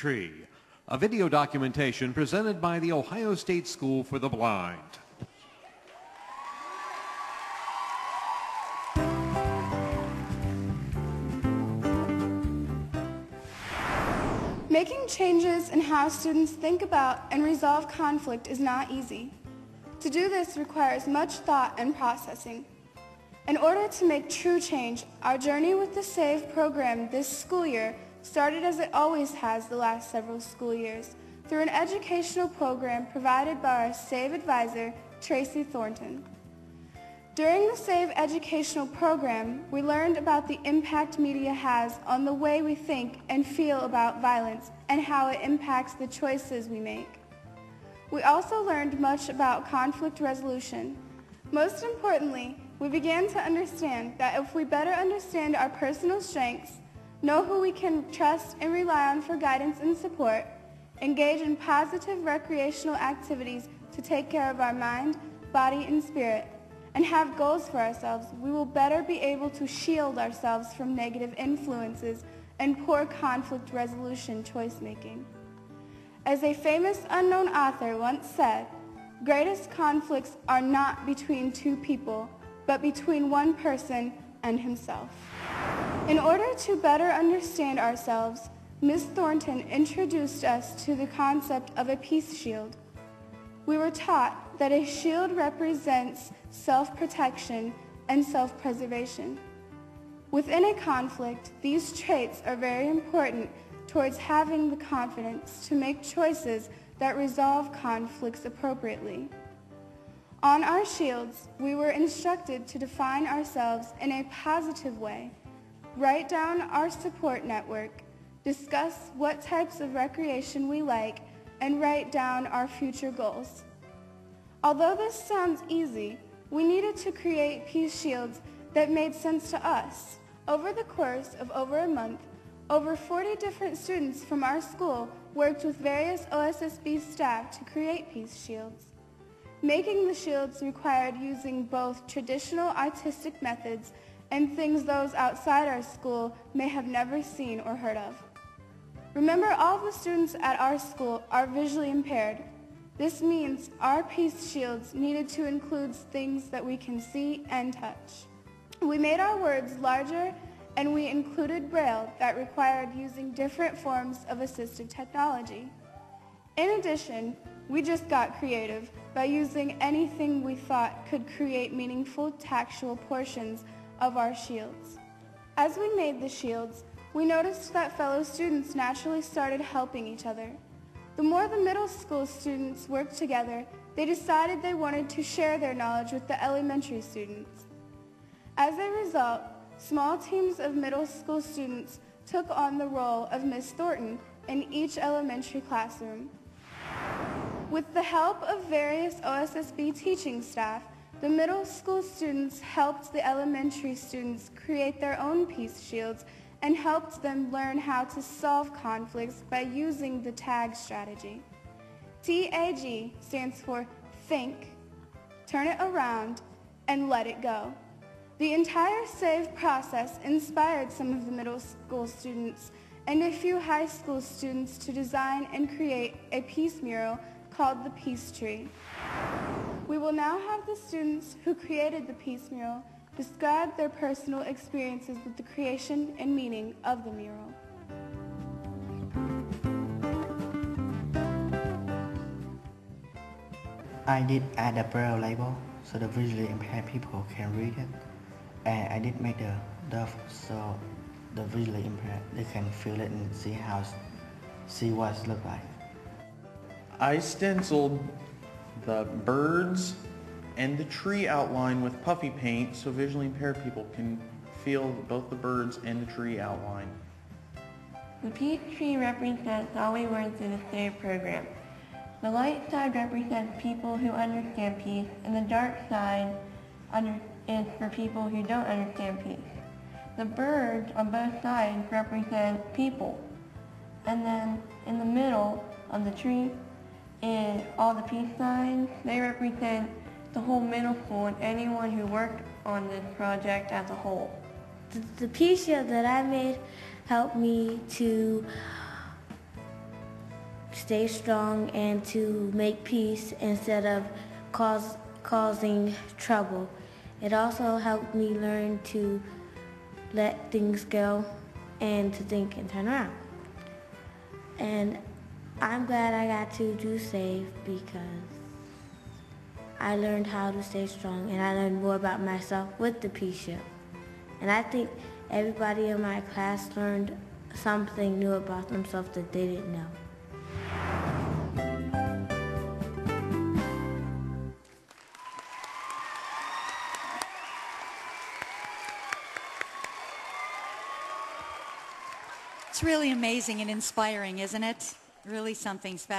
Tree, a video documentation presented by the Ohio State School for the Blind. Making changes in how students think about and resolve conflict is not easy. To do this requires much thought and processing. In order to make true change, our journey with the SAVE program this school year started as it always has the last several school years, through an educational program provided by our SAVE advisor, Tracy Thornton. During the SAVE educational program, we learned about the impact media has on the way we think and feel about violence and how it impacts the choices we make. We also learned much about conflict resolution. Most importantly, we began to understand that if we better understand our personal strengths, know who we can trust and rely on for guidance and support, engage in positive recreational activities to take care of our mind, body, and spirit, and have goals for ourselves, we will better be able to shield ourselves from negative influences and poor conflict resolution choice making. As a famous unknown author once said, greatest conflicts are not between two people, but between one person and himself. In order to better understand ourselves, Ms. Thornton introduced us to the concept of a peace shield. We were taught that a shield represents self-protection and self-preservation. Within a conflict, these traits are very important towards having the confidence to make choices that resolve conflicts appropriately. On our shields, we were instructed to define ourselves in a positive way, write down our support network, discuss what types of recreation we like, and write down our future goals. Although this sounds easy, we needed to create peace shields that made sense to us. Over the course of over a month, over 40 different students from our school worked with various OSSB staff to create peace shields. Making the shields required using both traditional artistic methods and things those outside our school may have never seen or heard of. Remember, all of the students at our school are visually impaired. This means our peace shields needed to include things that we can see and touch. We made our words larger, and we included Braille that required using different forms of assistive technology. In addition, we just got creative by using anything we thought could create meaningful tactual portions of our shields. As we made the shields, we noticed that fellow students naturally started helping each other. The more the middle school students worked together, they decided they wanted to share their knowledge with the elementary students. As a result, small teams of middle school students took on the role of Ms. Thornton in each elementary classroom. With the help of various OSSB teaching staff, the middle school students helped the elementary students create their own peace shields and helped them learn how to solve conflicts by using the TAG strategy. TAG stands for think, turn it around, and let it go. The entire SAVE process inspired some of the middle school students and a few high school students to design and create a peace mural called the Peace Tree. We will now have the students who created the peace mural describe their personal experiences with the creation and meaning of the mural. I did add a braille label so the visually impaired people can read it, and I did make the dove so the visually impaired they can feel it and see what it looks like. I stenciled the birds and the tree outline with puffy paint so visually impaired people can feel both the birds and the tree outline. The peace tree represents all we learned through the SAVE program. The light side represents people who understand peace, and the dark side is for people who don't understand peace. The birds on both sides represent people, and then in the middle of the tree is all the peace signs. They represent the whole middle school and anyone who worked on this project as a whole. The peace shield that I made helped me to stay strong and to make peace instead of causing trouble. It also helped me learn to let things go and to think and turn around. And I'm glad I got to do SAVE because I learned how to stay strong and I learned more about myself with the Peace Ship. And I think everybody in my class learned something new about themselves that they didn't know. It's really amazing and inspiring, isn't it? Really something special.